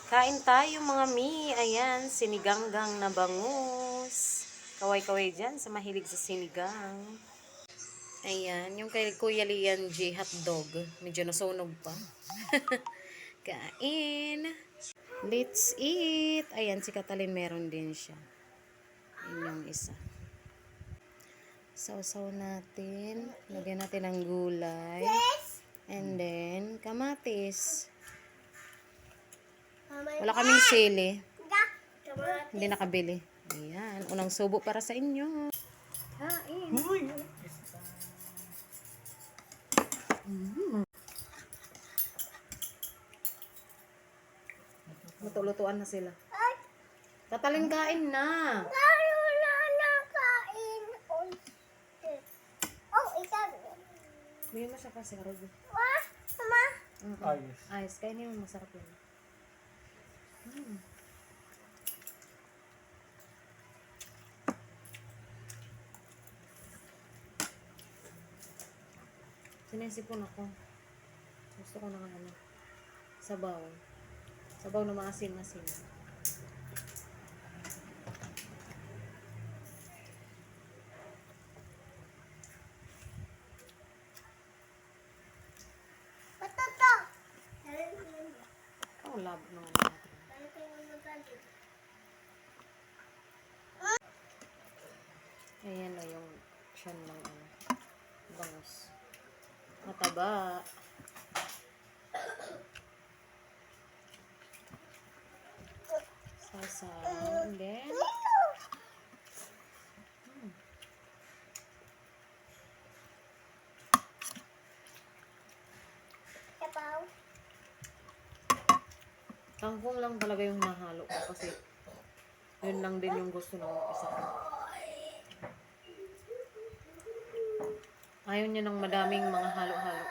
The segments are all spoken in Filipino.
Kain tayo mga mi. Ayan, siniganggang na bangus. Kaway-kaway dyan sa mahilig sa sinigang. Ayan, yung kay Kuya Lian G hotdog. Medyo nasunog pa. Kain. Let's eat. Ayan, si Katalin meron din siya. Yun yung isa. Sausaw natin. Lagyan natin ng gulay. And then, kamatis. Wala kaming sili. Hindi nakabili. Ayan. Unang subo para sa inyo. Kain. Luto-lutuan na sila. Katalin, kain na. Bigyan mo siya kasi, Arogo. Ayos. Ayos. Kainin mo, masarap yun. Sinisipon ako. Gusto ko na ano. Sabaw. Sabaw na maasim-asim. Oh, labo naman natin. Ayan na yung siyan ng ano. Bangus. Mataba. Sasaw. And then, kangkong lang talaga yung nahalo ko kasi yun lang din yung gusto ng isa ko. Ayaw niya ng madaming mga halo-halo.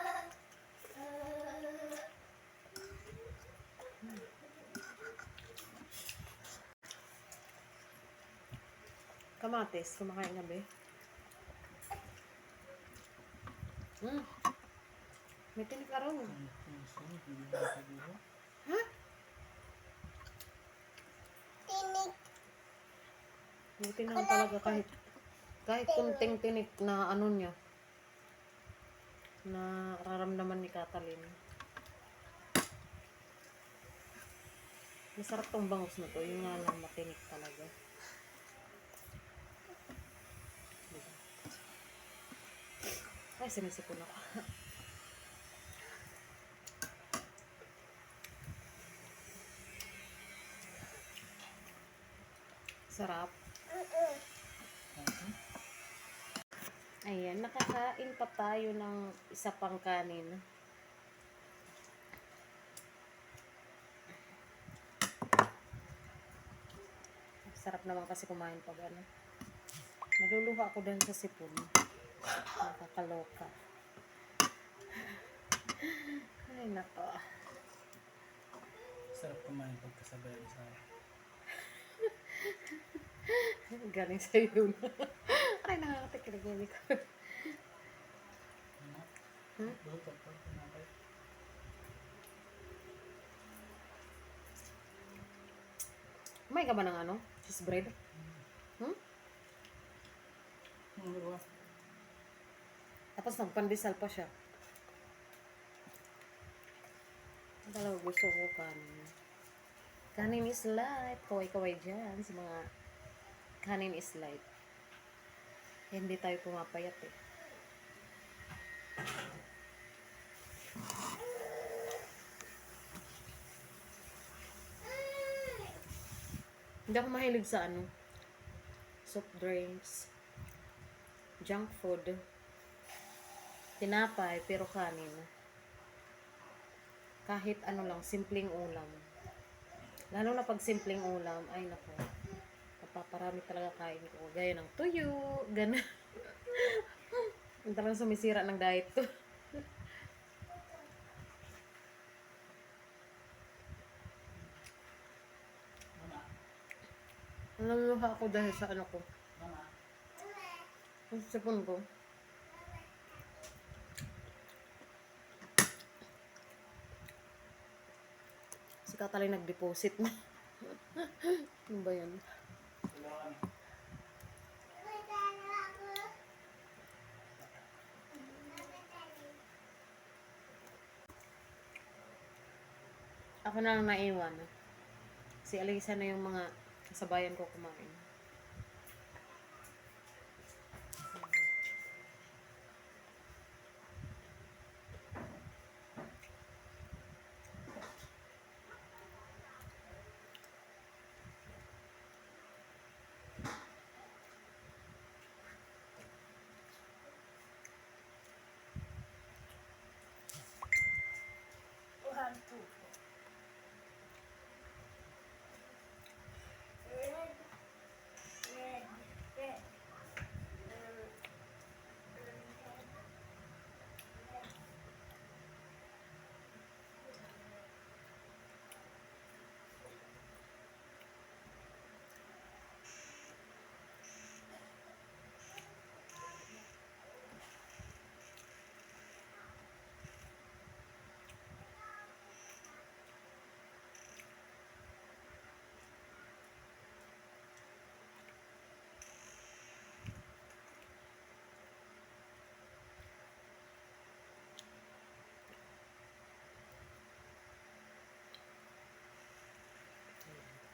Kamatis, kumakain na ba? May tinik araw. Ha? Buti naman talaga kahit kunting tinik na ano niya na raramdaman ni Katalin. Masarap tong bangus na to, yung nga lang matinik talaga. Diba? Ay, sinisipon ako. Sarap. Ayan, nakakain pa tayo ng isa pang kanin. Sarap naman kasi kumain pag ano. Naluluha ako dun sa sipon. Nakakaloka. Ay, nako. Sarap kumain pagkasabay sa Galing sa yun. Ay, nakakatikilagay ko. luto pa. Kumain ka ba ng ano? Cheese bread? Tapos nagpandesal pa siya. Ang talaga gusto ko kanin. Kanin is life. Kaway-kaway dyan sa mga kanin is life. Hindi tayo pumapayat eh. Hindi ako mahilig sa ano. Soft drinks. Junk food. Tinapay, pero kanin. Kahit ano lang, simpleng ulam. Lalo na pag simpleng ulam, ay nako. Napaparami talaga kain ko. Gaya ng tuyo, gana. Ang talagang sumisira ng diet ko. Naluluha ako dahil sa ano ko. Ang sipon ko. Ikaw talaga nag-deposit mo. Ano ba yan? Ako na lang naiwan. Si Alisa na yung mga kasabayan ko kumain.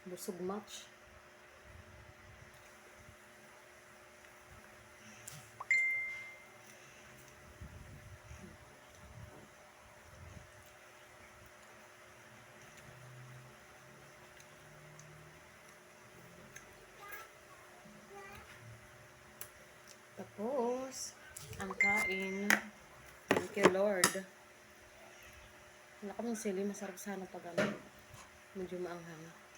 Busog much. Tapos, ang kain. Thank you, Lord. Wala kaming sili. Masarap sana pag ano. Medyo maanghang.